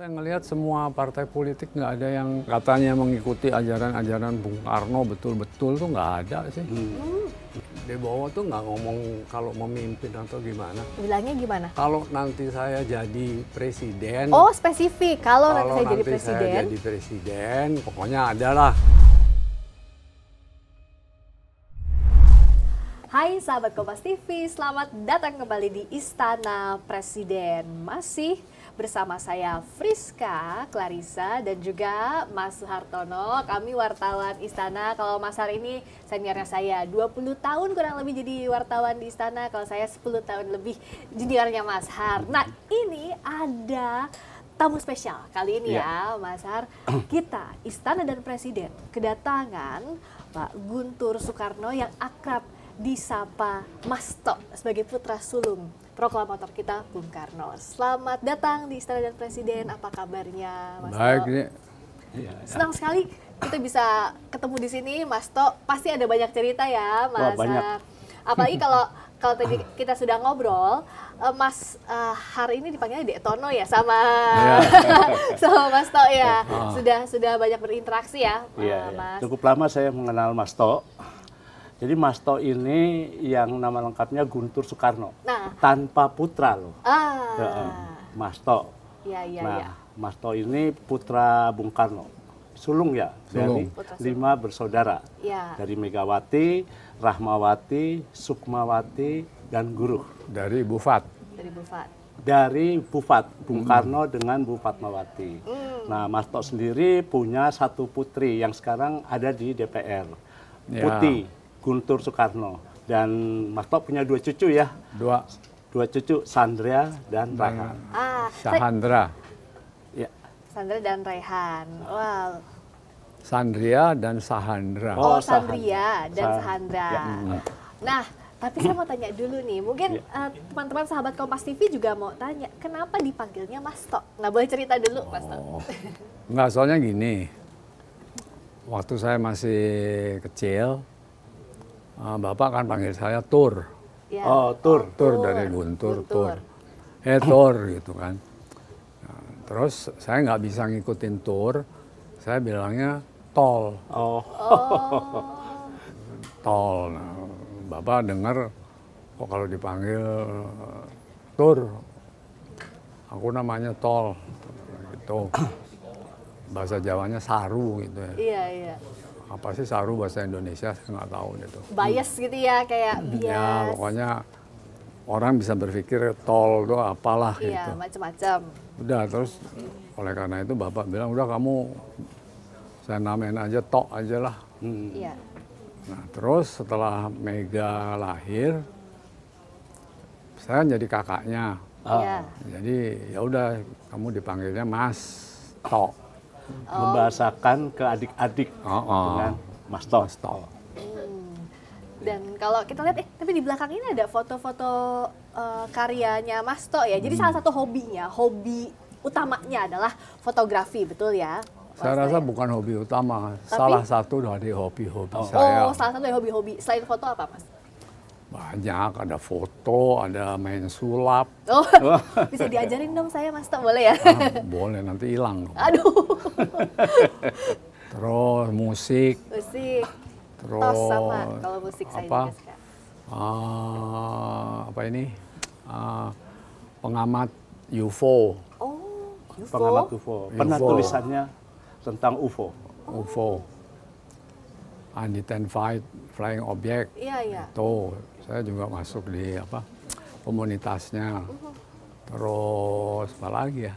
Saya ngelihat semua partai politik nggak ada yang katanya mengikuti ajaran-ajaran Bung Karno betul-betul tuh nggak ada sih. Di bawah tuh nggak ngomong kalau memimpin atau gimana. Bilangnya gimana? Kalau nanti saya jadi presiden. Oh spesifik, kalau nanti saya jadi saya presiden. jadi presiden, pokoknya ada lah. Hai sahabat Kompas TV, selamat datang kembali di Istana Presiden. Masih bersama saya Friska, Clarissa, dan juga Mas Suhartono. Kami wartawan Istana. Kalau Mas Har ini seniornya saya 20 tahun kurang lebih jadi wartawan di Istana. Kalau saya 10 tahun lebih juniornya Mas Har. Nah ini ada tamu spesial kali ini ya Mas Har. Kita Istana dan Presiden kedatangan Pak Guntur Soekarno yang akrab disapa Mas Tok sebagai putra sulung proklamator kita Bung Karno. Selamat datang di Istana dan Presiden. Apa kabarnya Mas Baik Tok? nih. Senang sekali kita bisa ketemu di sini Mas Tok. Pasti ada banyak cerita ya Mas. Banyak. Apalagi kalau tadi kita sudah ngobrol, Mas Har ini dipanggilnya Dek Tono ya sama sama Mas Tok ya. Sudah banyak berinteraksi ya Mas. Cukup lama saya mengenal Mas Tok. Jadi Mas Tok ini yang nama lengkapnya Guntur Soekarno, tanpa putra loh. Mas Tok. Iya. Mas Tok ini putra Bung Karno, sulung ya, dari 5 bersaudara, dari Megawati, Rahmawati, Sukmawati, dan Guruh. Dari Bufat. Dari Bufat, Bung Karno dengan Bu Fatmawati. Nah, Mas Tok sendiri punya satu putri yang sekarang ada di DPR, Putih Guntur Soekarno. Dan Mas Tok punya 2 cucu ya. Dua cucu, Sandria dan Raihan. Sahandra. Ya. Sandra dan Raihan. Wow. Sandria dan Sahandra. Oh, Sandria dan Sahandra. Ya. Nah, tapi saya mau tanya dulu nih. Mungkin teman-teman sahabat Kompas TV juga mau tanya, kenapa dipanggilnya Mas Tok? Nah, boleh cerita dulu, Mas Tok. Enggak, soalnya gini. Waktu saya masih kecil, Bapak kan panggil saya Tur. Ya. Oh, Tur. Tur dari Guntur, Tur. Tur gitu kan. Nah, terus saya nggak bisa ngikutin Tur, saya bilangnya Tol. Tol. Nah, Bapak dengar kok kalau dipanggil Tur, aku namanya Tol. Gitu. Bahasa Jawanya Saru gitu ya. Iya. Apa sih Saru bahasa Indonesia, saya nggak tahu gitu. Bias gitu ya, kayak bias. Ya pokoknya orang bisa berpikir tol itu apalah gitu. Iya, macam-macam. Udah, terus oleh karena itu Bapak bilang, udah kamu saya namain aja Tok aja lah. Iya. Nah terus setelah Mega lahir, saya jadi kakaknya. Jadi ya udah kamu dipanggilnya Mas Tok. Membahasakan ke adik-adik dengan Mas Tok. Dan kalau kita lihat, tapi di belakang ini ada foto-foto karyanya Mas Tok ya. Jadi salah satu hobinya, hobi utamanya adalah fotografi, betul ya? Saya rasa bukan hobi utama, salah satu dari hobi-hobi saya. Oh, salah satu dari hobi-hobi. Selain foto apa, Mas? Banyak, ada foto, ada main sulap. Oh, bisa diajarin dong saya, Mas Tok, boleh ya? Boleh, nanti hilang. Aduh. Terus musik. Terus tos sama, kalau musik saya juga suka. Apa ini? Pengamat UFO. Oh, UFO? Pengamat UFO. Pernah tulisannya tentang UFO. UFO. Unidentified Flying Object. Iya. Tuh, saya juga masuk di komunitasnya. Terus apa lagi ya?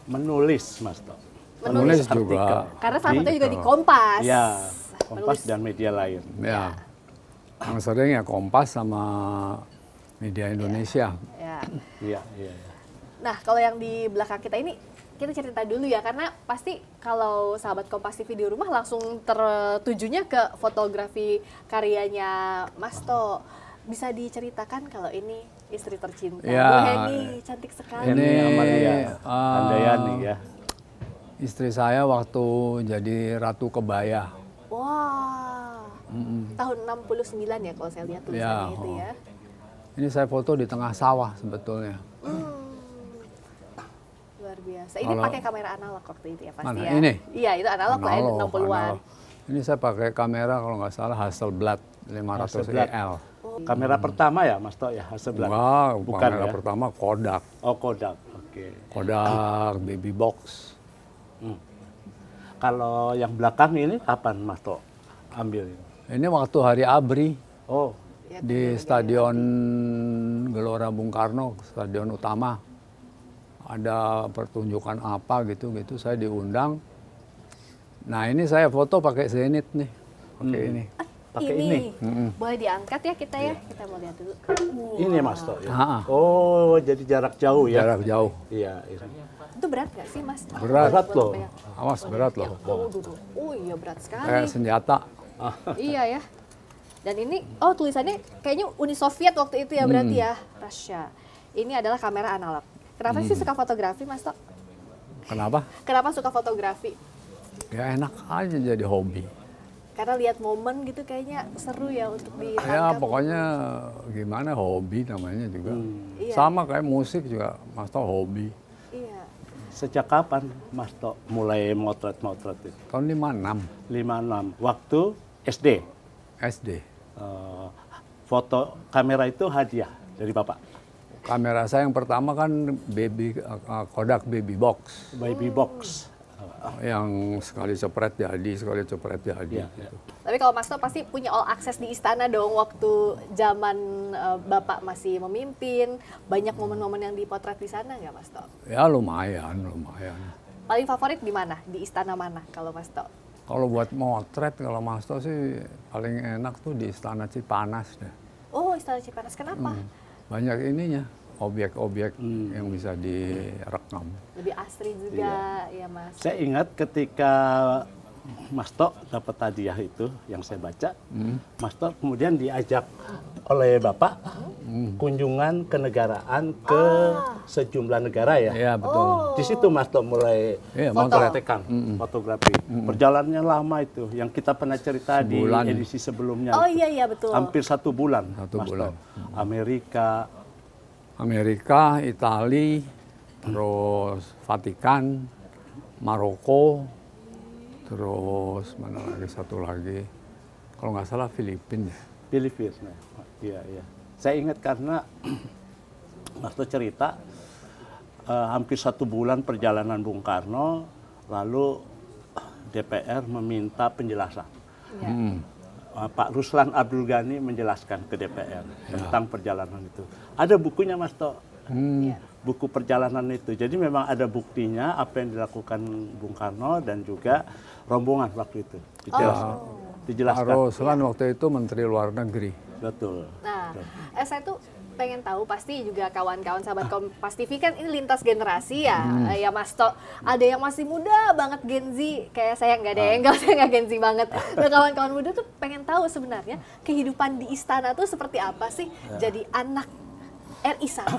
Menulis, Mas Tok. Menulis juga. Karena salah satunya juga di Kompas. Ya, Kompas dan media lain. Ya. Yang sering ya Kompas sama media Indonesia. Iya. Nah, kalau yang di belakang kita ini, kita cerita dulu ya, karena pasti kalau sahabat Kompas TV di rumah langsung tertujunya ke fotografi karyanya Mas Tok. Bisa diceritakan kalau ini istri tercinta, Bu Heni, cantik sekali. Ini Amalia Handayani ya. Istri saya waktu jadi Ratu Kebaya. Wah, tahun 69 ya kalau saya lihat tulisannya itu ya. Ini saya foto di tengah sawah sebetulnya. Luar biasa. Ini pakai kamera analog waktu itu ya pasti Mana? ya? Ini? Iya, itu analog lah ya, 60-an. Ini saya pakai kamera kalau nggak salah Hasselblad 500 Hasselblad. EL. Kamera pertama ya Mas Tok ya, Hasselblad? Enggak, Bukan kamera ya? pertama Kodak. Oh Kodak, oke. Kodak Baby Box. Kalau yang belakang ini kapan Mas Tok ambil? Ini waktu hari ABRI Oh, Ya, di Stadion Gelora Bung Karno, stadion utama. Ada pertunjukan apa gitu saya diundang. Nah ini saya foto pakai Zenith nih, pakai ini. pakai ini. Boleh diangkat ya kita ya? Kita mau lihat dulu. Ini Mas Tok ya? Ah. Oh, jadi jarak jauh ya? Jarak jauh. Iya, iya. Itu berat nggak sih Mas? Berat loh. Awas berat loh. Oh iya berat sekali. Kayak senjata. Iya ya. Dan ini, oh tulisannya kayaknya Uni Soviet waktu itu ya berarti ya, Russia. Ini adalah kamera analog. Kenapa sih suka fotografi Mas Tok? Kenapa? Kenapa suka fotografi? Ya enak aja jadi hobi. Karena lihat momen gitu kayaknya seru ya untuk Ya ditangkap. pokoknya gimana hobi namanya juga. Iya. Sama kayak musik juga, Mas Tok hobi. Iya. Sejak kapan Mas Tok mulai motret-motret itu? Tahun 56 56. Waktu SD. SD. Foto kamera itu hadiah dari Bapak. Kamera saya yang pertama kan Kodak Baby Box. Baby box. Yang sekali cepret jadi, sekali cepret jadi. Iya, gitu. Tapi kalau Mas Tok pasti punya all access di istana dong waktu zaman Bapak masih memimpin. Banyak momen-momen yang dipotret di sana nggak Mas Tok? Ya lumayan. Paling favorit di mana? Di istana mana kalau Mas Tok? Kalau buat motret, kalau Mas Tok sih paling enak tuh di Istana Cipanas deh. Oh, Istana Cipanas. Kenapa? Banyak ininya, objek-objek yang bisa direkam. Lebih asri juga ya Mas. Saya ingat ketika Mas Tok dapat hadiah itu yang saya baca, Mas Tok kemudian diajak oleh Bapak kunjungan kenegaraan ke sejumlah negara ya. Iya betul. Di situ Mas Tok mulai Iya, mempraktekkan fotografi. Perjalanannya lama itu, yang kita pernah cerita Sebulan. di edisi sebelumnya. Oh itu. iya betul. Hampir 1 bulan. Satu Mas bulan. Tok. Amerika, Itali, terus Vatikan, Maroko, terus mana lagi satu lagi, kalau nggak salah Filipina. Filipina. Iya, iya. Saya ingat karena Mas Tok cerita hampir 1 bulan perjalanan Bung Karno, lalu DPR meminta penjelasan. Ya. Pak Ruslan Abdul Ghani menjelaskan ke DPR tentang perjalanan itu. Ada bukunya Mas Tok, Iya. buku perjalanan itu. Jadi memang ada buktinya apa yang dilakukan Bung Karno dan juga rombongan waktu itu. Dijelaskan. Pak Ruslan waktu itu Menteri Luar Negeri. Betul. Nah, saya tuh pengen tahu, pasti juga kawan-kawan sahabat Kompas TV kan ini lintas generasi ya, ya Mas Tok. Ada yang masih muda banget Gen Z, kayak saya nggak ada yang saya nggak Gen Z banget. Nah, kawan-kawan muda tuh pengen tahu sebenarnya kehidupan di istana tuh seperti apa sih? Jadi anak RI 1.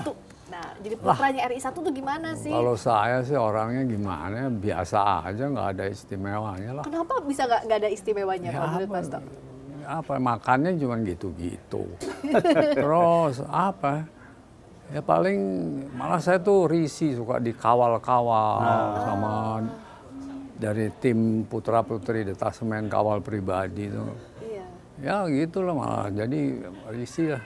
Nah, jadi putranya RI 1 tuh gimana sih? Kalau saya sih orangnya gimana, biasa aja, nggak ada istimewanya lah. Kenapa bisa nggak ada istimewanya kalau menurut Mas Tok? Apa makannya cuma gitu-gitu. Terus apa? Ya paling malah saya tuh risih, suka dikawal-kawal sama dari tim putra-putri detasemen kawal pribadi tuh. Iya. Ya gitulah malah jadi risih lah.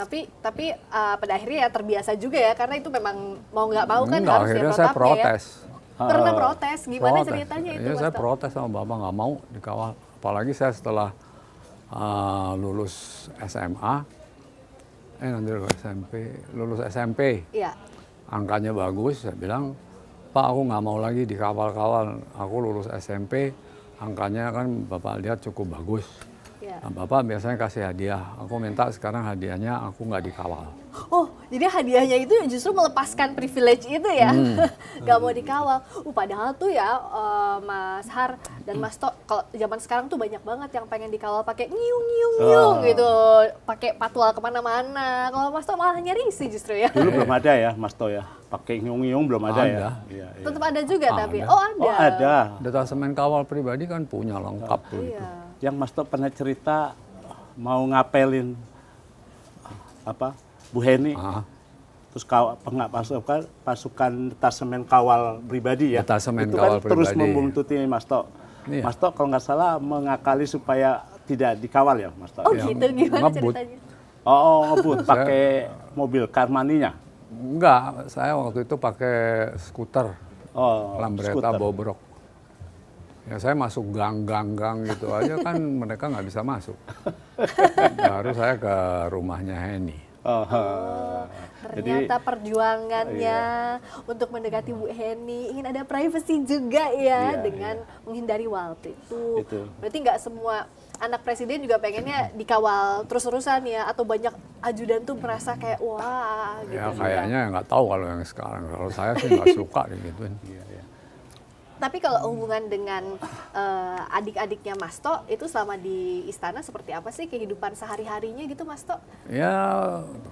Tapi pada akhirnya ya terbiasa juga ya, karena itu memang mau nggak mau kan Enggak, harus ya akhirnya saya protapnya protes. ya. Pernah protes, gimana Protes. ceritanya itu Iya, Mas saya Tok? protes sama Bapak, nggak mau dikawal. Apalagi saya setelah lulus SMA, nanti lulus SMP, Iya. angkanya bagus, saya bilang, Pak aku nggak mau lagi dikawal-kawal, aku lulus SMP, angkanya kan Bapak lihat cukup bagus. Iya. Nah, Bapak biasanya kasih hadiah, aku minta sekarang hadiahnya aku nggak dikawal. Oh, jadi hadiahnya itu justru melepaskan privilege itu ya, nggak mau dikawal. Padahal tuh ya Mas Har dan Mas Tok, kalau zaman sekarang tuh banyak banget yang pengen dikawal pakai nyiung gitu, pakai patwal kemana-mana. Kalau Mas Tok malah risih justru ya. Dulu belum ada ya Mas Tok ya, pakai ngiung-ngiung belum ada ya. Iya, iya. Tetap ada juga tapi, Ada. oh ada. Oh ada. Detasemen kawal pribadi kan punya lengkap tuh itu. Iya. Yang Mas Tok pernah cerita mau ngapelin apa Bu Heni terus pasukan detasemen kawal pribadi ya. Detasemen itu kawal kan terus pribadi. membuntuti Mas Tok. Iya. Mas Tok kalau nggak salah mengakali supaya tidak dikawal ya Mas Tok. Oh Ya, gitu, gimana ngebut. ceritanya? Oh, ngebut pakai mobil Karmaninya. Enggak, saya waktu itu pakai skuter, Oh, Lambretta skuter. bobrok. Ya saya masuk gang gitu aja kan mereka nggak bisa masuk. Baru saya ke rumahnya Henny. Oh, Ternyata perjuangannya untuk mendekati Bu Henny ingin ada privacy juga ya, Iya, dengan menghindari waktu itu. Itu. Berarti nggak semua anak presiden juga pengennya dikawal terus-terusan ya, atau banyak ajudan tuh merasa kayak wah gitu. Ya kayaknya nggak tahu kalau yang sekarang. Kalau saya sih nggak suka digituin. Tapi kalau hubungan dengan adik-adiknya Mas Tok itu selama di istana seperti apa sih kehidupan sehari-harinya gitu Mas Tok? Ya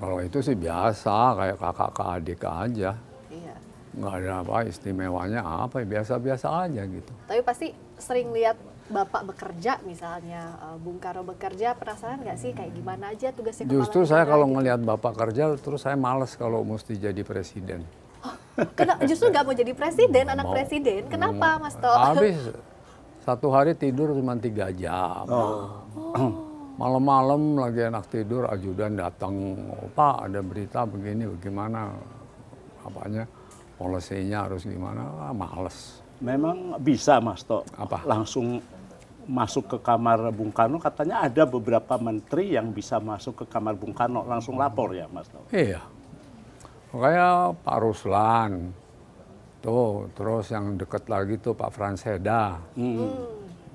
kalau itu sih biasa kayak kakak ke adik aja. Iya. Nggak ada apa istimewanya apa ya biasa-biasa aja gitu. Tapi pasti sering lihat Bapak bekerja misalnya, Bung Karno bekerja, penasaran nggak sih kayak gimana aja tugasnya kepala Justru saya negara kalau gitu? ngelihat bapak kerja terus saya males kalau mesti jadi presiden. Justru nggak mau jadi presiden, anak Mau. presiden. Kenapa Mas Tok? Habis satu hari tidur cuma 3 jam. Malam-malam lagi enak tidur, ajudan datang, "Oh, Pak ada berita begini, bagaimana apanya, polisinya harus gimana?" Ah, males. memang bisa Mas Tok Apa? langsung masuk ke kamar Bung Karno, katanya ada beberapa menteri yang bisa masuk ke kamar Bung Karno langsung lapor ya Mas Tok. Iya. Kayak Pak Ruslan, tuh, terus yang deket lagi tuh Pak Franseda.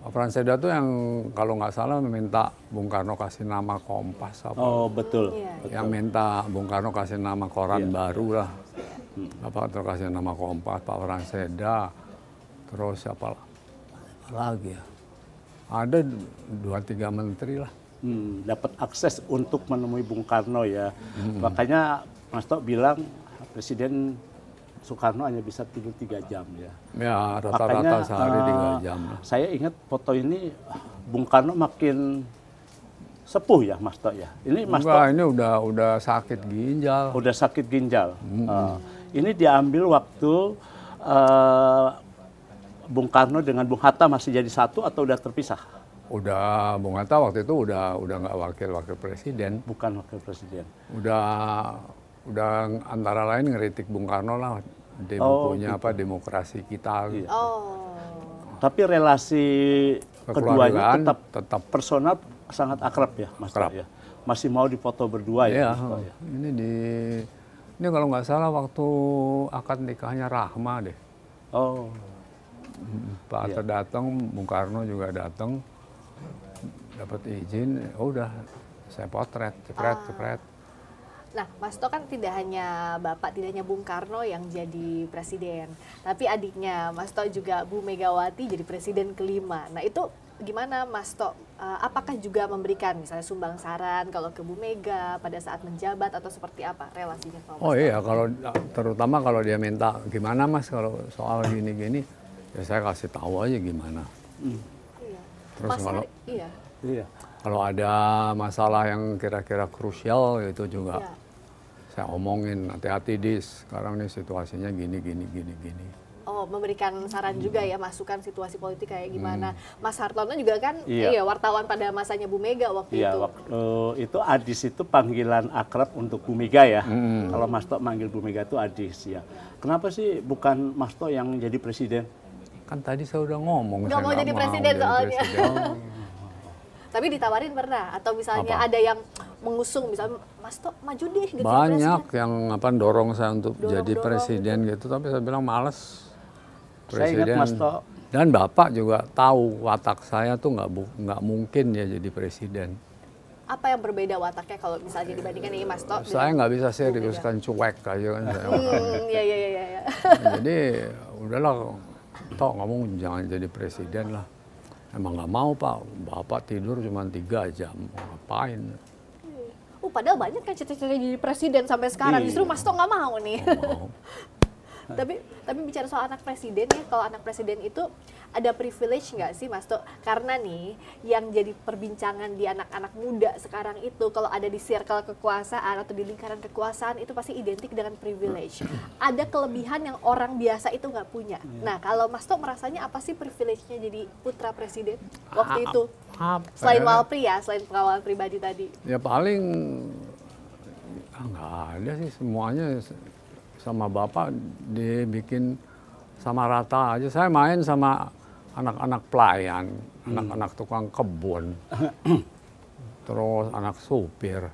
Pak Franseda tuh yang kalau nggak salah meminta Bung Karno kasih nama Kompas apa. Oh betul. Iya. Yang minta Bung Karno kasih nama koran baru lah. Bapak terus kasih nama Kompas, Pak Franseda. Terus siapa lagi ya? Ada 2-3 menteri lah. Dapat akses untuk menemui Bung Karno ya. Makanya Mas Tok bilang Presiden Soekarno hanya bisa tidur 3 jam ya. Ya rata-rata sehari 3 jam lah. Saya ingat foto ini Bung Karno makin sepuh ya Mas Tok ya. Ini Mas Tok Enggak, ini udah sakit ginjal. udah sakit ginjal. Ini diambil waktu Bung Karno dengan Bung Hatta masih jadi satu atau udah terpisah? Udah Bung Hatta waktu itu udah nggak wakil presiden. Bukan wakil presiden. Udah antara lain ngeritik Bung Karno lah di bukunya apa Demokrasi Kita. Iya. Oh, Tapi relasi keduanya Kekeluargaan tetap personal sangat akrab ya Mas Tok Akrab. ya. Masih mau difoto berdua ya. ya Mas Tok ya. Ini kalau nggak salah waktu akad nikahnya Rahma deh. Oh. Pak Hatta datang, Bung Karno juga datang, dapat izin, udah saya potret, cepret. nah Mas Tok kan tidak hanya Bapak, tidak hanya Bung Karno yang jadi presiden, tapi adiknya Mas Tok juga Bu Megawati jadi presiden kelima. Nah itu gimana Mas Tok? Apakah juga memberikan misalnya sumbang saran kalau ke Bu Mega pada saat menjabat atau seperti apa relasinya sama Mas Oh Tok? iya, terutama kalau dia minta gimana Mas kalau soal gini-gini, ya saya kasih tahu aja gimana. Iya. Terus Mas kalau iya. Iya. kalau ada masalah yang kira-kira krusial itu juga Iya. saya omongin, hati-hati Dis, sekarang nih situasinya gini. Oh, memberikan saran juga ya, masukan situasi politik kayak gimana. Mas Hartono juga kan Iya. wartawan pada masanya Bu Mega waktu Iya, itu. waktu itu Adis itu panggilan akrab untuk Bu Mega ya. Kalau Mas Tok manggil Bu Mega itu Adis ya. Kenapa sih bukan Mas Tok yang jadi presiden? Kan tadi saya udah ngomong. Nggak saya mau jadi presiden jadi soalnya. presiden. Tapi ditawarin pernah? Atau misalnya Apa? ada yang mengusung, misalnya Mas Tok maju deh gitu jadi Banyak presiden. yang dorong saya untuk jadi Dorong-dorong presiden gitu, tapi saya bilang males. Saya ingat Mas Tok. Dan Bapak juga tahu watak saya tuh nggak mungkin ya jadi presiden. Apa yang berbeda wataknya kalau misalnya dibandingkan ini Mas Tok? Saya dengan nggak bisa Bu Mega? serius kan cuek aja kan saya. Iya. Jadi udahlah, Tok ngomong jangan jadi presiden lah. Emang nggak mau Pak, Bapak tidur cuma 3 jam, ngapain? Padahal banyak kan cita-cita jadi presiden sampai sekarang. Iya. Justru Mas Tok nggak mau nih. Nggak mau. Tapi bicara soal anak presiden ya, kalau anak presiden itu ada privilege nggak sih Mas Tok? Karena nih yang jadi perbincangan di anak-anak muda sekarang itu kalau ada di circle kekuasaan atau di lingkaran kekuasaan itu pasti identik dengan privilege. Ada kelebihan yang orang biasa itu nggak punya. Nah kalau Mas Tok merasanya apa sih privilege-nya jadi putra presiden waktu itu? Selain Walpri ya, selain pengawal pribadi tadi. Ya paling nggak ada sih, semuanya sama bapak dibikin sama rata aja. Saya main sama anak-anak pelayan, anak-anak tukang kebun, terus anak supir.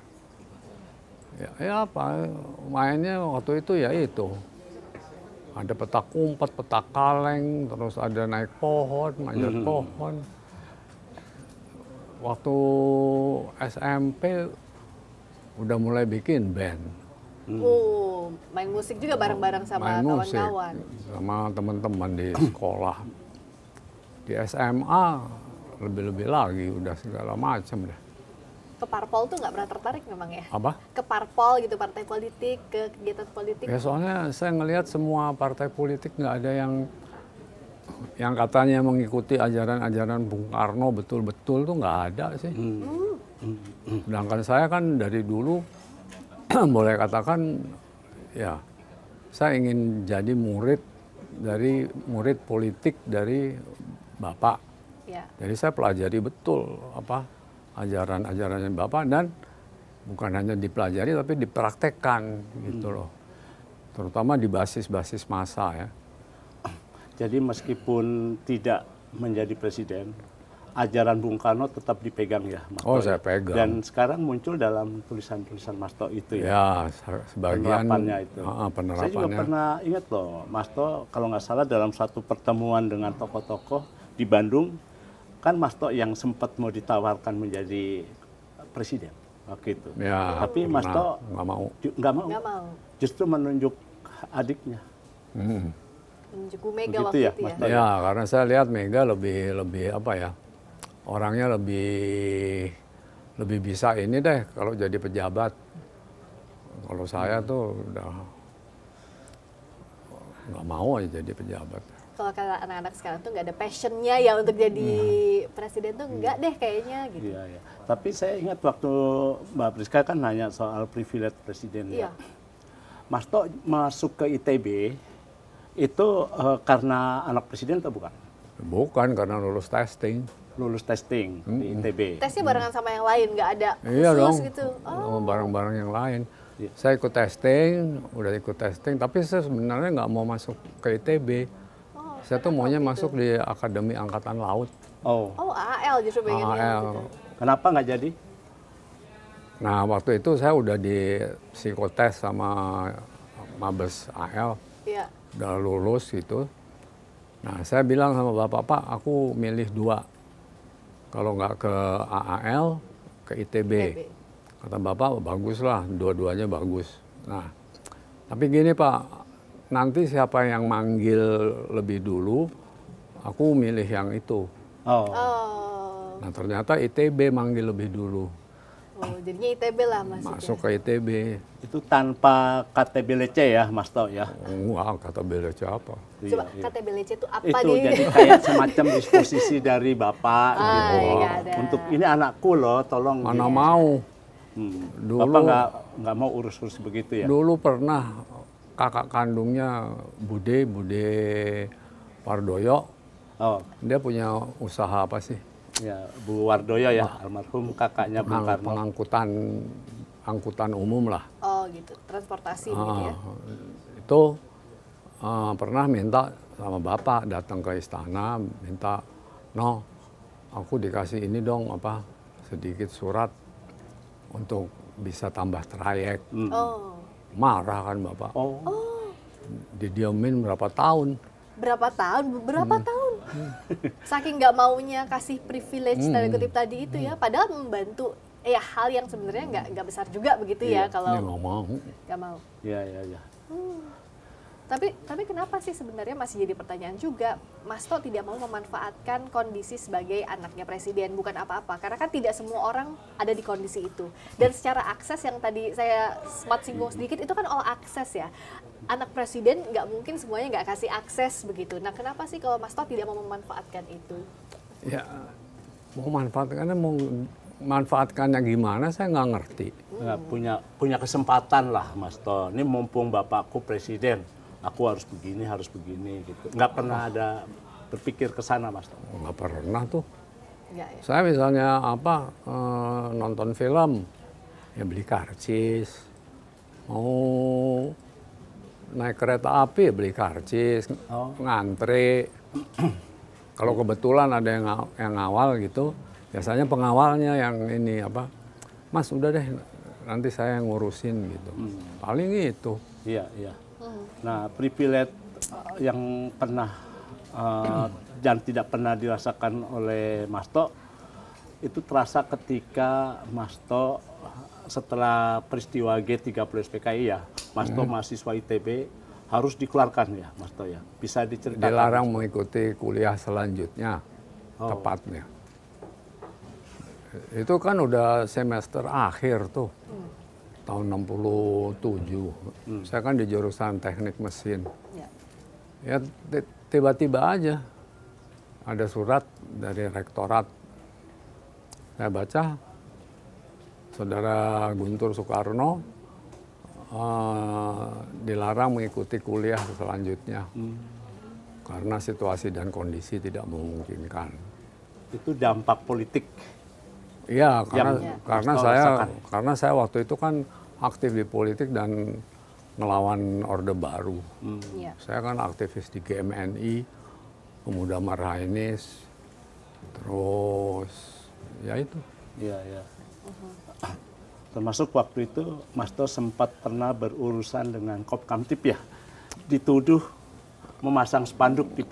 Ya apa, mainnya waktu itu ya itu. Ada petak umpet, petak kaleng, terus ada naik pohon, manjat pohon. Waktu SMP udah mulai bikin band. Main musik juga bareng-bareng sama kawan-kawan. Sama teman-teman di sekolah. Di SMA lebih-lebih lagi, udah segala macam deh. Ke parpol tuh nggak pernah tertarik memang ya? Apa? Ke parpol gitu, partai politik, ke kegiatan politik? Ya soalnya saya ngelihat semua partai politik nggak ada yang katanya mengikuti ajaran-ajaran Bung Karno betul-betul tuh nggak ada sih. Sedangkan saya kan dari dulu boleh katakan ya saya ingin jadi murid politik dari Bapak. Ya. Jadi saya pelajari betul apa ajaran-ajarannya Bapak dan bukan hanya dipelajari tapi dipraktekkan gitu loh. Terutama di basis-basis massa ya. Jadi meskipun tidak menjadi presiden, ajaran Bung Karno tetap dipegang ya, Mas Oh, Tok, saya ya? pegang. Dan sekarang muncul dalam tulisan-tulisan Mas Tok itu ya. Ya, sebagian Penerapannya itu. penerapannya. Saya juga pernah ingat loh, Mas Tok kalau nggak salah dalam satu pertemuan dengan tokoh-tokoh di Bandung, kan Mas Tok yang sempat mau ditawarkan menjadi presiden waktu itu. Ya, tapi Mas Tok nggak mau. Nggak mau. Justru menunjuk adiknya. Menunjuk Bu Mega Begitu waktu ya, itu ya. Mas Tok? Ya, karena saya lihat Mega lebih apa ya, orangnya lebih bisa ini deh kalau jadi pejabat. Kalau saya tuh udah nggak mau aja jadi pejabat. Kalau kata anak-anak sekarang tuh nggak ada passionnya ya untuk jadi presiden tuh nggak deh kayaknya gitu. Iya, iya. Tapi saya ingat waktu Mbak Priska kan nanya soal privilege presiden Iya. ya. Mas Tok masuk ke ITB itu karena anak presiden atau bukan? Bukan karena lulus testing. Lulus testing di ITB. Tesnya barengan sama yang lain, nggak ada Iya dong, khusus gitu. barang-barang yang lain. Iya. Saya ikut testing, udah ikut testing, tapi saya sebenarnya nggak mau masuk ke ITB. Saya tuh maunya masuk di Akademi Angkatan Laut. Oh, Oh, AAL justru pengennya AAL. gitu. kenapa nggak jadi? Nah, waktu itu saya udah di psikotes sama Mabes AL, Iya. udah lulus gitu. Nah, saya bilang sama Bapak, Pak, aku milih 2. Kalau nggak ke AAL, ke ITB. Kata Bapak, baguslah, dua-duanya bagus. Nah, tapi gini Pak, nanti siapa yang manggil lebih dulu, aku milih yang itu. Oh, Oh. Nah, ternyata ITB manggil lebih dulu. Oh, jadinya ITB lah masuknya. Masuk ke ITB. itu tanpa KTBLC ya, Mas Tok ya? Wah, kata BLC apa? Coba Iya, iya. KTBLC itu apa Itu nih? jadi kayak semacam disposisi dari Bapak gitu. iya, nggak ada. Untuk ini anakku loh, tolong. Mana mau. Dulu, Bapak nggak mau urus-urus begitu ya? dulu pernah kakak kandungnya Bude Pardoyo, Oh, dia punya usaha apa sih? ya Bu Wardoyo ya, almarhum kakaknya Bung Karno. Angkutan umum lah. Oh gitu, transportasi gitu ya. Itu pernah minta sama Bapak datang ke istana, minta, no, aku dikasih ini dong, apa sedikit surat untuk bisa tambah trayek. Oh. Marah kan Bapak. Oh, Didiamin berapa tahun. Berapa tahun? Berapa tahun? Saking nggak maunya kasih privilege tanda kutip tadi itu ya, padahal membantu hal yang sebenarnya nggak besar juga begitu ya Dia kalau nggak mau. nggak mau. ya, ya, ya. Tapi kenapa sih sebenarnya masih jadi pertanyaan juga, Mas To tidak mau memanfaatkan kondisi sebagai anaknya presiden, bukan apa-apa, karena kan tidak semua orang ada di kondisi itu. Dan secara akses yang tadi saya sempat singgung sedikit, itu kan all akses ya. Anak presiden nggak mungkin semuanya nggak kasih akses begitu. Nah kenapa sih kalau Mas To tidak mau memanfaatkan itu? Ya, manfaatkannya gimana saya nggak ngerti. Nggak punya kesempatan lah Mas To. Ini mumpung bapakku presiden, aku harus begini gitu. Nggak pernah ada berpikir ke sana Mas To. Nggak pernah tuh. Nggak ya? Saya misalnya nonton film, ya beli karcis. Mau naik kereta api ya beli karcis, ngantre. Kalau kebetulan ada yang ngawal gitu, biasanya pengawalnya yang ini Mas udah deh nanti saya yang ngurusin gitu. Paling itu. Iya. Nah, privilege yang pernah dan tidak pernah dirasakan oleh Mas To itu terasa ketika Mas To setelah peristiwa G30 SPKI ya, Mas To mahasiswa ITB harus dikeluarkan ya Mas To ya. Bisa diceritakan? Dilarang mengikuti kuliah selanjutnya, tepatnya. Itu kan udah semester akhir tuh, tahun 67. Saya kan di jurusan teknik mesin. Ya tiba-tiba aja ada surat dari rektorat. Saya baca, Saudara Guntur Soekarno dilarang mengikuti kuliah selanjutnya karena situasi dan kondisi tidak memungkinkan. Itu dampak politik. Iya, karena saya waktu itu kan aktif di politik dan ngelawan Orde Baru. Saya kan aktivis di GMNI, Pemuda Marhainis, terus ya itu. Iya. Termasuk waktu itu Mas To sempat pernah berurusan dengan Kopkamtib ya, dituduh memasang spanduk di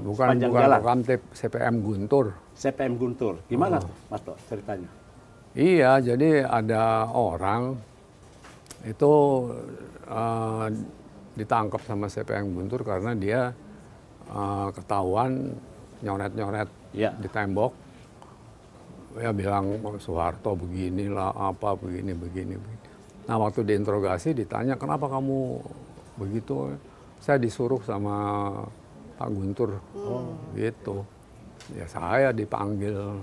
bukan jalan. Kopkamtib, CPM Guntur. CPM Guntur, gimana tuh Mas To ceritanya? Iya, jadi ada orang itu ditangkap sama CPM Guntur karena dia ketahuan nyoret-nyoret di tembok. Ya bilang Soeharto beginilah begini. Nah waktu diinterogasi ditanya kenapa kamu begitu, saya disuruh sama Pak Guntur gitu. Ya saya dipanggil.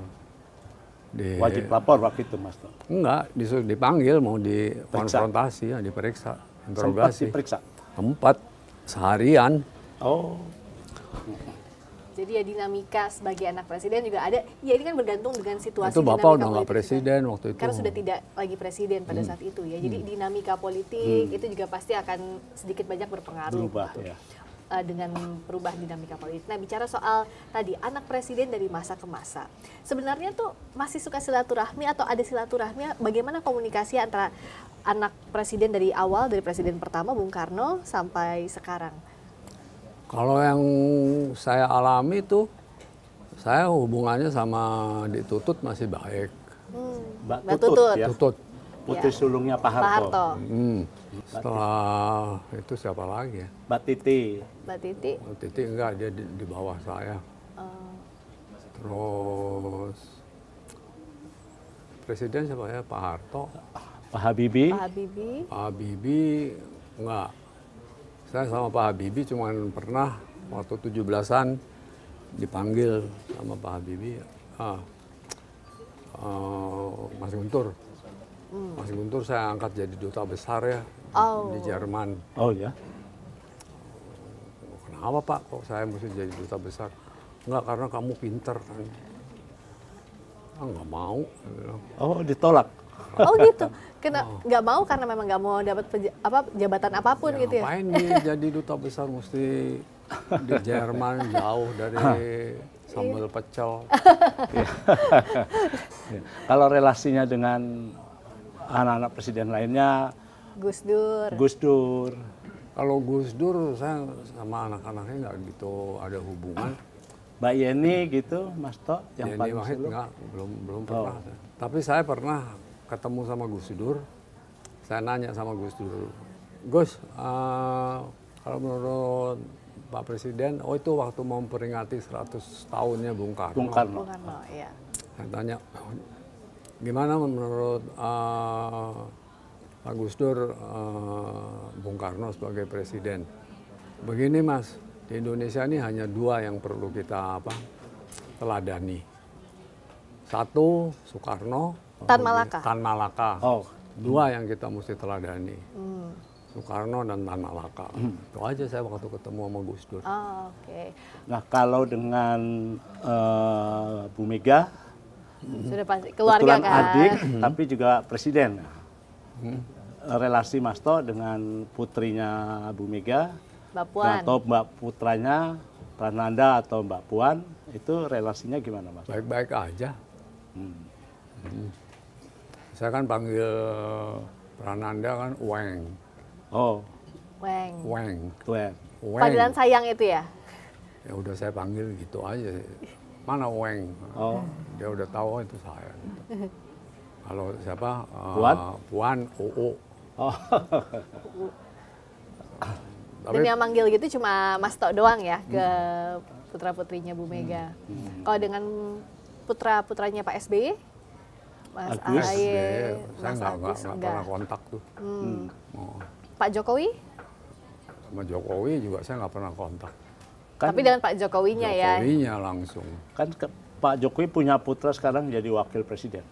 Wajib lapor waktu itu Mas To? Enggak, disuruh dipanggil mau dikonfrontasi, diperiksa, interogasi. Sempat diperiksa? Tempat seharian. Jadi ya dinamika sebagai anak presiden juga ada. Ya ini kan bergantung dengan situasi. Itu Bapak udah nggak presiden waktu itu. Karena sudah tidak lagi presiden pada saat itu ya. Jadi dinamika politik itu juga pasti akan sedikit banyak berpengaruh. Berubah gitu. ya. Dengan perubahan dinamika politik. Nah bicara soal tadi anak presiden dari masa ke masa. Sebenarnya tuh masih suka silaturahmi atau ada silaturahmi? Bagaimana komunikasi antara anak presiden dari awal, dari presiden pertama Bung Karno sampai sekarang? Kalau yang saya alami tuh, saya hubungannya sama Dik Tutut masih baik. Mbak Tutut ya? Tutut. Putri sulungnya Pak Harto. Setelah itu siapa lagi ya? Mbak Titi. Mbak Titi? Mbak Titi enggak, dia di bawah saya. Terus presiden siapa ya? Pak Harto. Pak Habibie. Pak Habibie. Pak Habibie enggak. Saya sama Pak Habibie cuma pernah waktu 17-an dipanggil sama Pak Habibie. Mas Guntur. Mas Guntur saya angkat jadi duta besar ya di Jerman. Oh ya? Kenapa Pak kok saya mesti jadi duta besar? Enggak, karena kamu pinter kan. Nggak mau. Oh ditolak? Oh gitu. Nggak mau karena memang nggak mau dapat jabatan apapun gitu ya? Ngapain dia jadi duta besar mesti di Jerman jauh dari sambal pecel. Kalau relasinya dengan anak-anak presiden lainnya? Gus Dur. Gus Dur. Kalau Gus Dur saya sama anak-anaknya nggak gitu ada hubungan. Mbak Yeni gitu, Mas To? Yang Yeni Wahid enggak, belum pernah. Tapi saya pernah ketemu sama Gus Dur. Saya nanya sama Gus Dur, Gus, Kalau menurut Pak Presiden, oh itu waktu mau memperingati 100 tahunnya Bung Karno. Bung Karno. Bung Karno, ya. Saya tanya, gimana menurut Pak Gus Dur Bung Karno sebagai presiden? Begini Mas, di Indonesia ini hanya dua yang perlu kita teladani. Satu Soekarno, Tan Malaka. Tan Malaka. Oh. Dua yang kita mesti teladani. Soekarno dan Tan Malaka. Itu aja saya waktu ketemu sama Gus Dur. Oh, oke. Nah, kalau dengan Bu Mega, Sudah pasti keluarga kebetulan kan. adik, tapi juga presiden. Relasi Mas To dengan putrinya Bu Mega, Mbak Puan. atau Mbak putranya Prananda atau Mbak Puan, itu relasinya gimana Mas? Baik-baik aja. Saya kan panggil Prananda kan Weng. Oh, Weng. Weng. Tuan. Weng. Panggilan sayang itu ya? Ya udah saya panggil gitu aja. Mana Weng? Oh. Dia udah tahu itu saya. Kalau siapa? Puan? Puan, UU. Oh. Dan yang manggil gitu cuma Mas Tok doang ya ke putra-putrinya Bu Mega. Kalau dengan putra-putranya Pak SBY, Mas Agus. AHY, Saya Mas nggak Agus pernah kontak tuh. Oh. Pak Jokowi? Sama Jokowi juga saya nggak pernah kontak. Tapi dengan Pak Jokowinya ya. Jokowinya langsung. Kan Pak Jokowi punya putra sekarang jadi wakil presiden.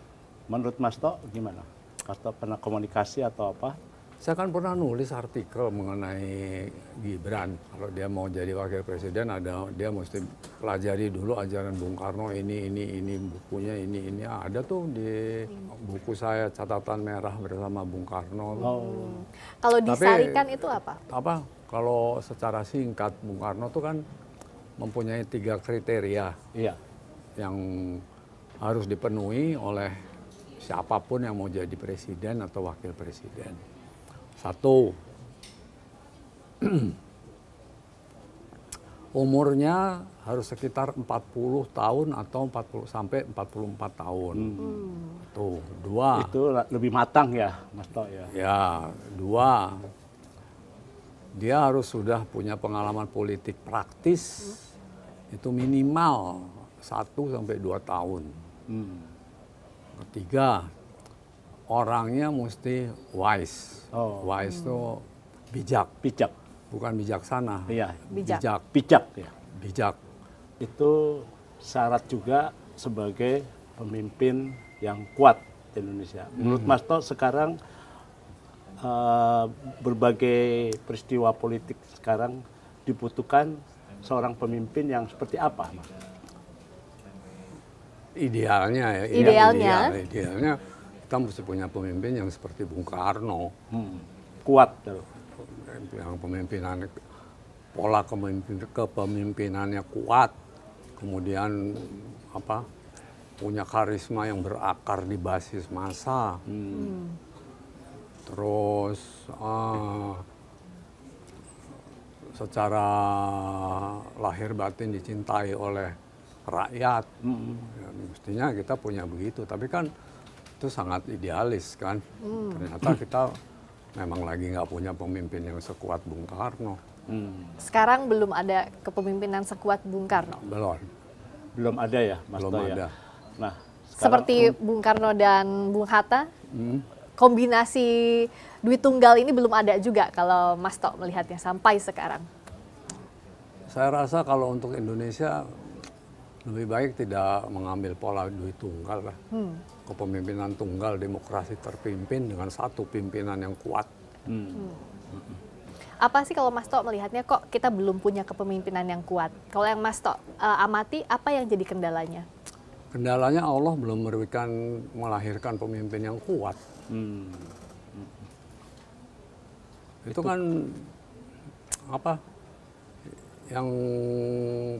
Menurut Mas To gimana? Mas To pernah komunikasi atau apa? Saya kan pernah nulis artikel mengenai Gibran. Kalau dia mau jadi wakil presiden, dia mesti pelajari dulu ajaran Bung Karno ini bukunya ini ada tuh di buku saya catatan merah bersama Bung Karno. Kalau disarikan itu apa? Kalau secara singkat Bung Karno tuh kan mempunyai 3 kriteria Iya. yang harus dipenuhi oleh siapapun yang mau jadi presiden atau wakil presiden. 1, umurnya harus sekitar 40 tahun atau 40 sampai 44 tahun. Tuh, 2. Itu lebih matang ya, Mas To ya. Ya, 2. Dia harus sudah punya pengalaman politik praktis. Itu minimal 1 sampai 2 tahun. 3, orangnya mesti wise. Wise itu bijak, bukan bijaksana. Iya. Bijak. Bijak ya. Bijak. Itu syarat juga sebagai pemimpin yang kuat di Indonesia. Menurut Mas To sekarang berbagai peristiwa politik sekarang dibutuhkan seorang pemimpin yang seperti apa, Mas? Idealnya ya. Idealnya kita mesti punya pemimpin yang seperti Bung Karno. Kuat. Yang pola kepemimpinannya kuat. Kemudian punya karisma yang berakar di basis massa. Terus secara lahir batin dicintai oleh rakyat. Ya, mestinya kita punya begitu. Tapi kan itu sangat idealis kan. Ternyata kita memang lagi nggak punya pemimpin yang sekuat Bung Karno. Sekarang belum ada kepemimpinan sekuat Bung Karno. Belum ada ya, Mas Belum To ada. ya. Nah, Seperti Bung Karno dan Bung Hatta, kombinasi duit tunggal ini belum ada juga kalau Mas Tok melihatnya sampai sekarang. Saya rasa kalau untuk Indonesia lebih baik tidak mengambil pola duit tunggal lah. Kepemimpinan tunggal, demokrasi terpimpin dengan satu pimpinan yang kuat. Apa sih kalau Mas Tok melihatnya kok kita belum punya kepemimpinan yang kuat? Kalau yang Mas Tok amati, apa yang jadi kendalanya? Kendalanya Allah belum melahirkan pemimpin yang kuat. Itu kan yang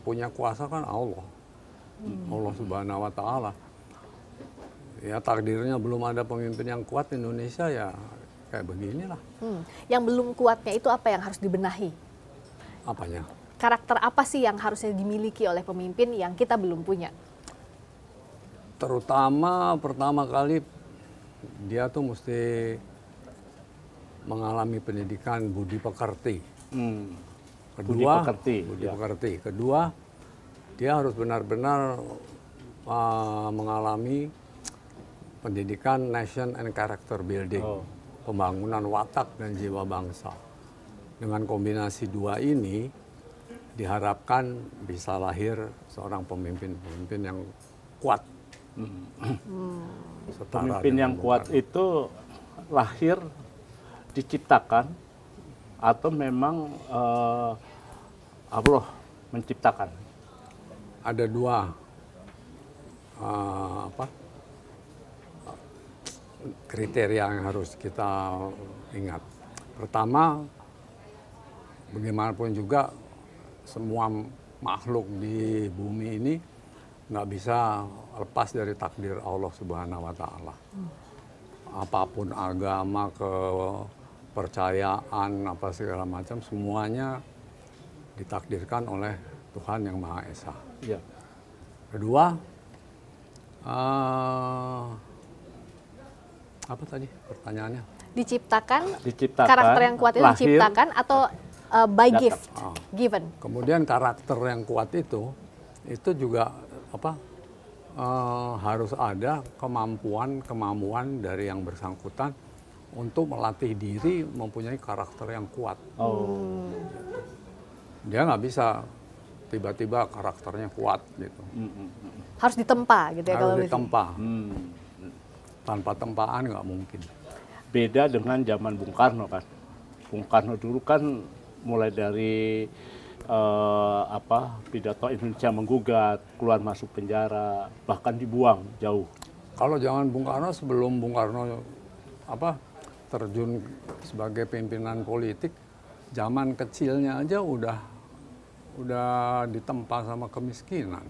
punya kuasa kan Allah. Allah Subhanahu wa Ta'ala. Ya takdirnya belum ada pemimpin yang kuat di Indonesia ya kayak beginilah. Yang belum kuatnya itu apa yang harus dibenahi? Apanya? Karakter apa sih yang harusnya dimiliki oleh pemimpin yang kita belum punya? Terutama pertama kali dia tuh mesti mengalami pendidikan budi pekerti. Kedua, budi pekerti. Kedua, dia harus benar-benar mengalami pendidikan nation and character building, pembangunan watak dan jiwa bangsa. Dengan kombinasi dua ini, diharapkan bisa lahir seorang pemimpin yang kuat. Pemimpin yang kuat itu lahir, diciptakan, atau memang Allah menciptakan? Ada dua kriteria yang harus kita ingat. Pertama, bagaimanapun juga semua makhluk di bumi ini nggak bisa lepas dari takdir Allah Subhanahu wa Ta'ala. Apapun agama, kepercayaan, apa segala macam, semuanya ditakdirkan oleh Tuhan yang Maha Esa. Ya. Kedua, apa tadi pertanyaannya? Diciptakan, Diciptakan, karakter yang kuat itu lahir, diciptakan atau by gift, given. Kemudian karakter yang kuat itu juga harus ada kemampuan dari yang bersangkutan untuk melatih diri mempunyai karakter yang kuat. Dia nggak bisa tiba-tiba karakternya kuat gitu. Harus ditempa gitu ya kalau Harus gitu. ditempa. Tanpa tempaan nggak mungkin. Beda dengan zaman Bung Karno kan. Bung Karno dulu kan mulai dari pidato Indonesia menggugat, keluar masuk penjara, bahkan dibuang jauh. Kalau zaman Bung Karno, sebelum Bung Karno terjun sebagai pimpinan politik, zaman kecilnya aja udah ditempa sama kemiskinan.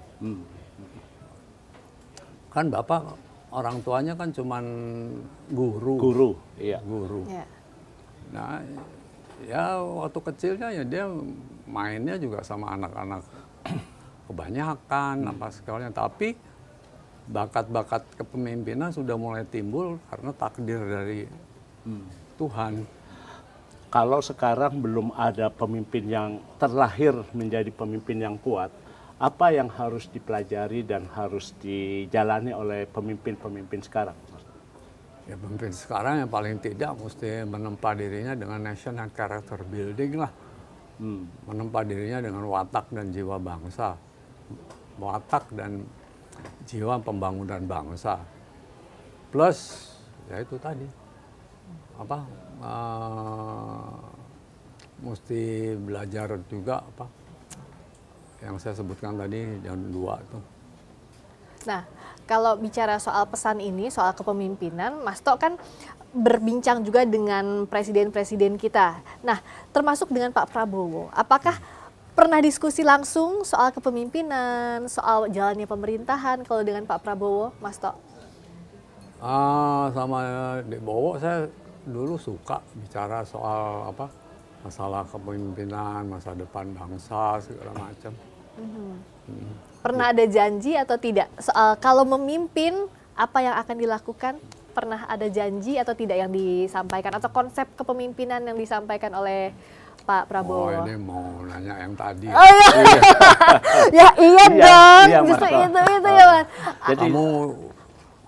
Kan Bapak orang tuanya kan cuman guru. Iya. Guru. Ya. Nah, ya waktu kecilnya ya dia mainnya juga sama anak-anak kebanyakan apa segalanya, tapi bakat-bakat kepemimpinan sudah mulai timbul karena takdir dari Tuhan. Kalau sekarang belum ada pemimpin yang terlahir menjadi pemimpin yang kuat, apa yang harus dipelajari dan harus dijalani oleh pemimpin-pemimpin sekarang? Ya pemimpin sekarang yang paling tidak mesti menempa dirinya dengan national character building lah. Menempa dirinya dengan watak dan jiwa bangsa. Watak dan jiwa pembangunan bangsa. Plus, ya itu tadi. Mesti belajar juga yang saya sebutkan tadi, yang dua tuh. Nah, kalau bicara soal pesan ini, soal kepemimpinan, Mas Tok kan berbincang juga dengan presiden-presiden kita. Nah, termasuk dengan Pak Prabowo. Apakah pernah diskusi langsung soal kepemimpinan, soal jalannya pemerintahan kalau dengan Pak Prabowo, Mas Tok? Sama Bowo saya dulu suka bicara soal masalah kepemimpinan, masa depan bangsa, segala macam. Pernah ada janji atau tidak soal kalau memimpin apa yang akan dilakukan? Pernah ada janji atau tidak yang disampaikan atau konsep kepemimpinan yang disampaikan oleh Pak Prabowo? Oh, ini mau nanya yang tadi. Oh iya, ya iya dong, iya, justru Mas. itu ya Mas. Jadi Kamu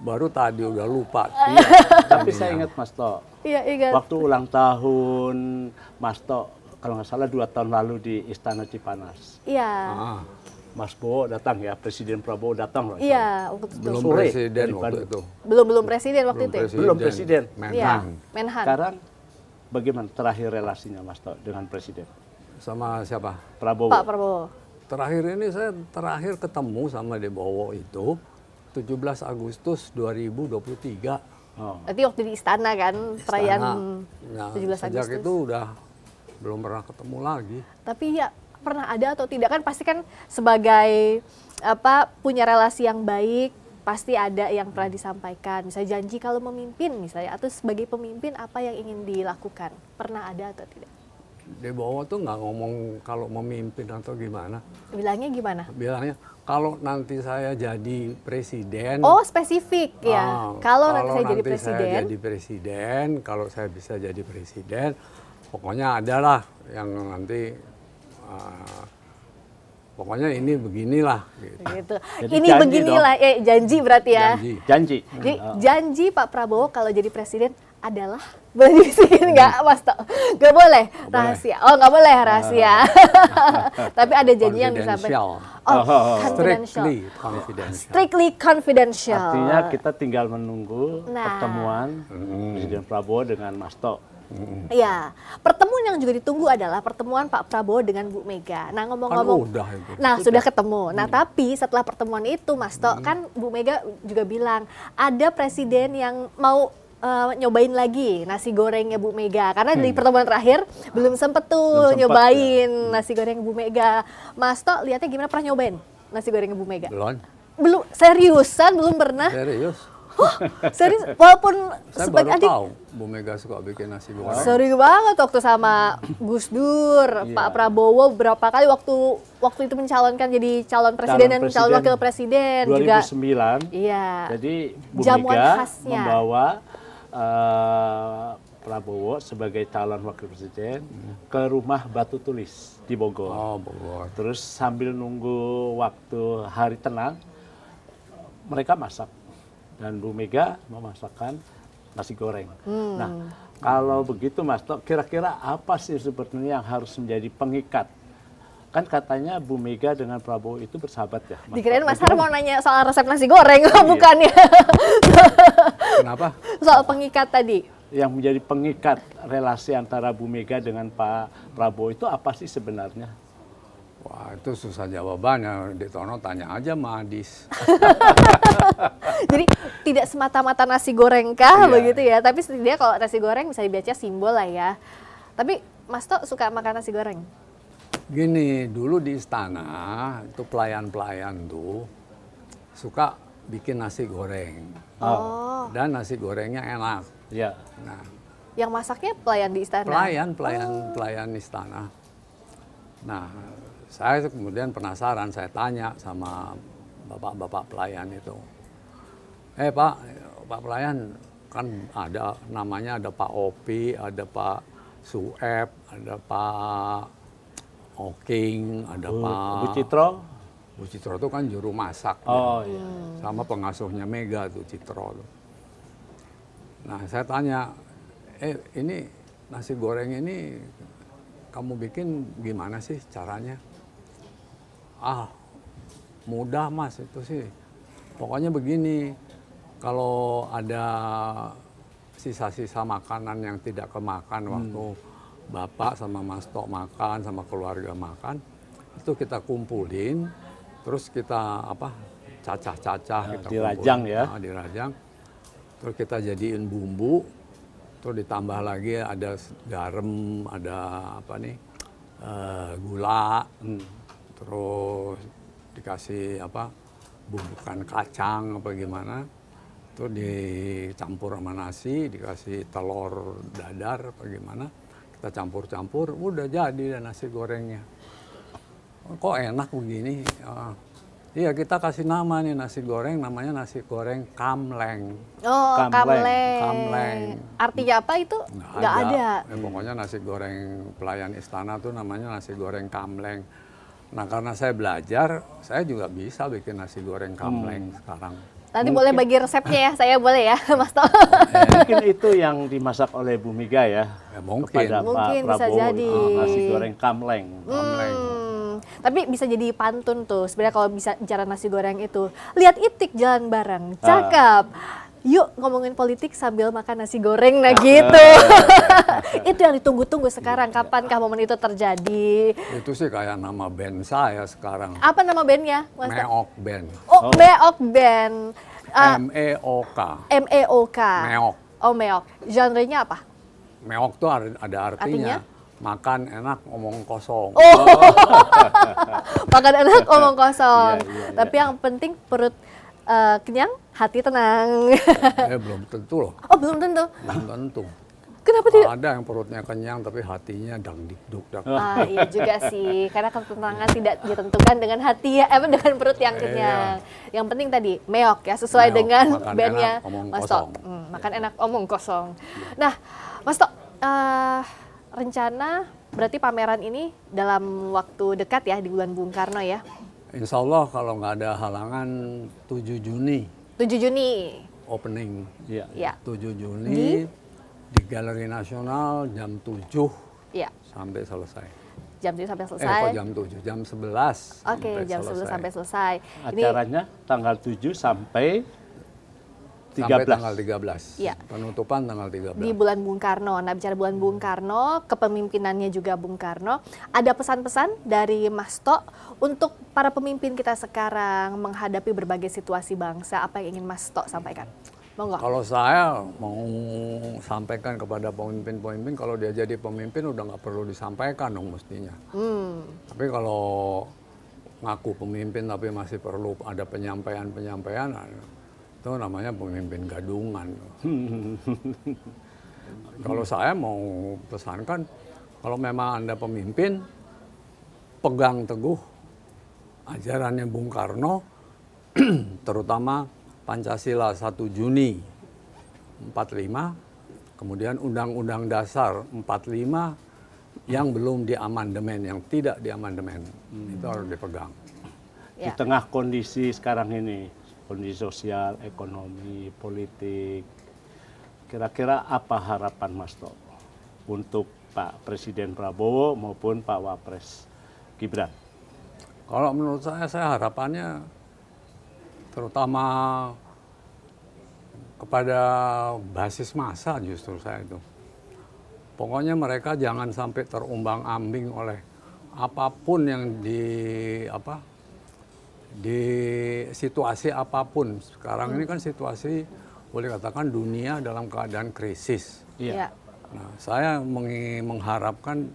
baru tadi udah lupa. iya, tapi saya ingat Mas Tok, Iya ingat. waktu ulang tahun Mas Tok, kalau nggak salah 2 tahun lalu di Istana Cipanas. Iya, Mas Bowo datang ya, Presiden Prabowo datang loh. iya waktu itu. Belum Sore presiden dari waktu Bandung. itu. Belum presiden waktu itu. ya? Belum presiden. Iya, Menhan. Menhan. Sekarang bagaimana terakhir relasinya Mas Tok dengan Presiden Sama siapa? Prabowo? Pak Prabowo. Terakhir ini saya ketemu sama Bowo itu 17 Agustus 2023. Berarti waktu di istana kan, perayaan Nah, 17 sejak Agustus. itu udah belum pernah ketemu lagi. Tapi ya pernah ada atau tidak kan pasti kan sebagai punya relasi yang baik pasti ada yang pernah disampaikan. Misalnya janji kalau memimpin misalnya atau sebagai pemimpin apa yang ingin dilakukan. Pernah ada atau tidak? Bowo tuh nggak ngomong kalau memimpin atau gimana. Bilangnya gimana? Bilangnya kalau nanti saya jadi presiden. Oh spesifik ya. Kalau nanti saya jadi saya presiden. jadi presiden, kalau saya bisa jadi presiden, pokoknya adalah yang nanti pokoknya ini beginilah gitu. Gitu. Jadi Ini janji beginilah, janji berarti ya. Janji. Jadi janji Pak Prabowo kalau jadi presiden adalah, boleh dibisikin nggak Mas Tok? Nggak boleh rahasia. Oh nggak boleh rahasia. Tapi ada janji yang disampaikan. confidential. Strictly confidential. Strictly confidential. Artinya kita tinggal menunggu Nah. pertemuan Presiden Prabowo dengan Mas Tok. Iya, pertemuan yang juga ditunggu adalah pertemuan Pak Prabowo dengan Bu Mega. Nah ngomong-ngomong, Kan udah itu. nah sudah ketemu. Nah tapi setelah pertemuan itu, Mas Tok, kan Bu Mega juga bilang ada presiden yang mau nyobain lagi nasi gorengnya Bu Mega. Karena di pertemuan terakhir belum sempet tuh Belum sempet, nyobain nasi goreng Bu Mega. Mas Tok lihatnya gimana, pernah nyobain nasi gorengnya Bu Mega? Belum. Belum, seriusan belum pernah? Serius. Serius, walaupun Saya sebagai baru adik. tahu Bu Mega suka bikin nasi goreng. Sering banget waktu sama Gus Dur, Pak Prabowo berapa kali waktu itu mencalonkan jadi calon presiden dan calon wakil presiden 2009, juga. Iya. Jadi Bu Jamuan Mega khasnya. membawa Prabowo sebagai calon wakil presiden ke rumah Batu Tulis di Bogor. Oh, Bogor. Terus sambil nunggu waktu hari tenang, mereka masak. Dan Bu Mega memasakkan nasi goreng. Nah, kalau begitu Mas Tok, kira-kira apa sih sebetulnya yang harus menjadi pengikat? Kan katanya Bu Mega dengan Prabowo itu bersahabat ya. Dikirain Tok. Mas Har mau nanya soal resep nasi goreng, bukan ya? Kenapa? Soal pengikat tadi. Yang menjadi pengikat relasi antara Bu Mega dengan Pak Prabowo itu apa sih sebenarnya? Wah, itu susah jawabannya. Ditono tanya aja sama Adis. Jadi tidak semata-mata nasi goreng kah Iya. begitu ya? Tapi setidaknya kalau nasi goreng bisa dibaca simbol lah ya. Tapi Mas Tok suka makan nasi goreng? Gini, dulu di istana itu pelayan-pelayan tuh suka bikin nasi goreng. Oh, Dan nasi gorengnya enak. Ya. Nah, yang masaknya pelayan di istana? pelayan istana. Nah, saya kemudian penasaran, saya tanya sama bapak-bapak pelayan itu. Pak pelayan, kan ada namanya, ada Pak Opi, ada Pak Sueb, ada Pak Oking, ada Pak Bu Citro? Bu Citro itu kan juru masak. Oh iya. Sama pengasuhnya Mega tuh Citro tuh. Nah, saya tanya, ini nasi goreng ini kamu bikin gimana sih caranya? Mudah Mas, itu sih. Pokoknya begini, kalau ada sisa-sisa makanan yang tidak kemakan waktu Bapak sama Mas Tok makan, sama keluarga makan, itu kita kumpulin, terus kita cacah-cacah, kita dirajang kumpulin. ya. Dirajang, terus kita jadiin bumbu, terus ditambah lagi ada garam, ada gula, terus dikasih bumbukan kacang apa gimana, terus dicampur sama nasi, dikasih telur dadar apa gimana, kita campur-campur, udah jadi dan nasi gorengnya. Kok enak begini? Iya, kita kasih nama nih nasi goreng, namanya nasi goreng kamleng. Oh, kamleng. Kamleng. Artinya apa itu? Nggak ada. Pokoknya nasi goreng pelayan istana tuh namanya nasi goreng kamleng. Nah, karena saya belajar, saya juga bisa bikin nasi goreng kamleng sekarang. Nanti boleh bagi resepnya ya, saya boleh ya, Mas Tok. Mungkin itu yang dimasak oleh Bu Mega ya. Mungkin. Kepada Mungkin Pak bisa Prabowo, jadi. nasi goreng kamleng. Tapi bisa jadi pantun tuh, sebenarnya kalau bisa bicara nasi goreng itu. Lihat itik jalan bareng, cakep. Yuk ngomongin politik sambil makan nasi goreng, nah gitu. Itu yang ditunggu-tunggu sekarang, kapankah momen itu terjadi? Itu sih kayak nama band saya sekarang. Apa nama bandnya? Mas Tok? Meok Band. Oh, Meok Band. M-E-O-K. M-E-O-K. Meok. Oh, Meok. Genrenya apa? Meok tuh ada artinya. Makan enak, omong kosong. Oh, makan enak, omong kosong. Iya. Tapi yang penting perut kenyang, hati tenang. Belum tentu loh. Oh, belum tentu. Belum tentu. Kenapa tidak? Ada yang perutnya kenyang tapi hatinya dangdikduk. Iya juga sih, karena ketenangan tidak ditentukan dengan hati ya, dengan perut yang kenyang. Yang penting tadi meok ya, sesuai Meok, dengan makan bandnya enak, omong Mas kosong. Tok. Makan enak, omong kosong. Nah, Mas Tok, rencana berarti pameran ini dalam waktu dekat ya di bulan Bung Karno ya? Insya Allah kalau nggak ada halangan 7 Juni 7 Juni. opening. Iya. Ya. 7 Juni di Galeri Nasional jam 7 Ya. sampai selesai. Jam 7 sampai Kok selesai. jam 7? Jam 11 Oke, sampai jam 11 sampai selesai. Ini Acaranya tanggal 7 sampai 13. sampai tanggal 13. Iya. Penutupan tanggal 13. di bulan Bung Karno. Nah, bicara bulan Bung Karno, kepemimpinannya juga Bung Karno. Ada pesan-pesan dari Mas Tok untuk para pemimpin kita sekarang menghadapi berbagai situasi bangsa. Apa yang ingin Mas Tok sampaikan? Monggo. Kalau saya mau sampaikan kepada pemimpin-pemimpin, kalau dia jadi pemimpin udah nggak perlu disampaikan dong mestinya. Tapi kalau ngaku pemimpin tapi masih perlu ada penyampaian-penyampaian, itu namanya pemimpin gadungan. Kalau saya mau pesankan, kalau memang Anda pemimpin, pegang teguh ajarannya Bung Karno, terutama Pancasila 1 Juni 45, kemudian Undang-Undang Dasar 45 yang belum diamandemen, yang tidak diamandemen, itu harus dipegang. Di Ya. tengah kondisi sekarang ini, kondisi sosial, ekonomi, politik, kira-kira apa harapan Mas Tok untuk Pak Presiden Prabowo maupun Pak Wapres Gibran? Kalau menurut saya harapannya terutama kepada basis massa justru saya itu. Pokoknya mereka jangan sampai terumbang-ambing oleh apapun yang di situasi apapun. Sekarang ini kan situasi boleh katakan dunia dalam keadaan krisis. Ya. Nah, saya mengharapkan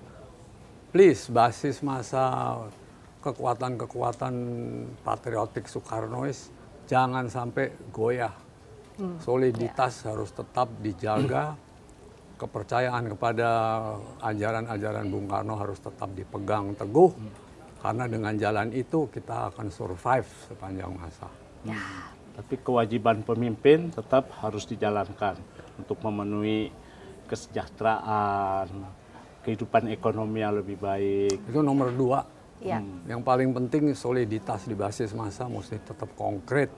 please basis massa kekuatan-kekuatan patriotik Soekarnois jangan sampai goyah. Soliditas harus tetap dijaga. Kepercayaan kepada ajaran-ajaran Bung Karno harus tetap dipegang teguh. Karena dengan jalan itu kita akan survive sepanjang masa. Tapi kewajiban pemimpin tetap harus dijalankan untuk memenuhi kesejahteraan, kehidupan ekonomi yang lebih baik. Itu nomor 2. Ya. Yang paling penting soliditas di basis massa mesti tetap konkret.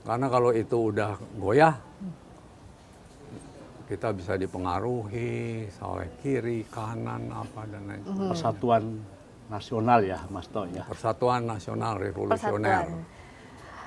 Karena kalau itu udah goyah, kita bisa dipengaruhi oleh kiri, kanan, apa dan lain sebagainya. Persatuan nasional ya Mas Tok ya. Persatuan Nasional Revolusioner.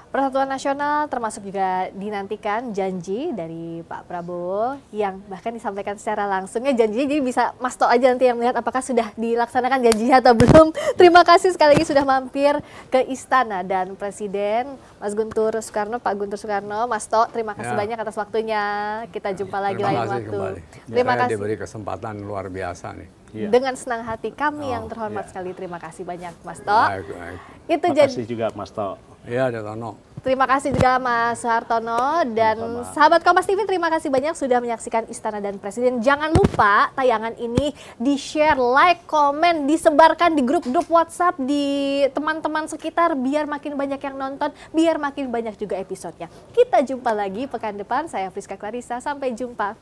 Persatuan Nasional termasuk juga dinantikan janji dari Pak Prabowo yang bahkan disampaikan secara langsungnya janjinya, jadi bisa Mas Tok aja nanti yang melihat apakah sudah dilaksanakan janjinya atau belum. Terima kasih sekali lagi sudah mampir ke Istana, dan Presiden Mas Guntur Soekarno, Pak Guntur Soekarno, Mas Tok, terima kasih banyak atas waktunya. Kita jumpa lagi Terima lain kasih waktu. kembali. Terima Saya kasih. diberi kesempatan luar biasa nih. Iya. Dengan senang hati kami yang terhormat sekali. Terima kasih banyak Mas Tok. Baik, baik. Itu Terima jadi kasih juga Mas Tok. Iya, Datono. terima kasih juga Mas Hartono dan Sama-sama. sahabat Kompas TV, terima kasih banyak sudah menyaksikan Istana dan Presiden. Jangan lupa tayangan ini di-share, like, komen, disebarkan di grup-grup WhatsApp di teman-teman sekitar biar makin banyak yang nonton, biar makin banyak juga episodenya. Kita jumpa lagi pekan depan. Saya Friska Clarissa, sampai jumpa.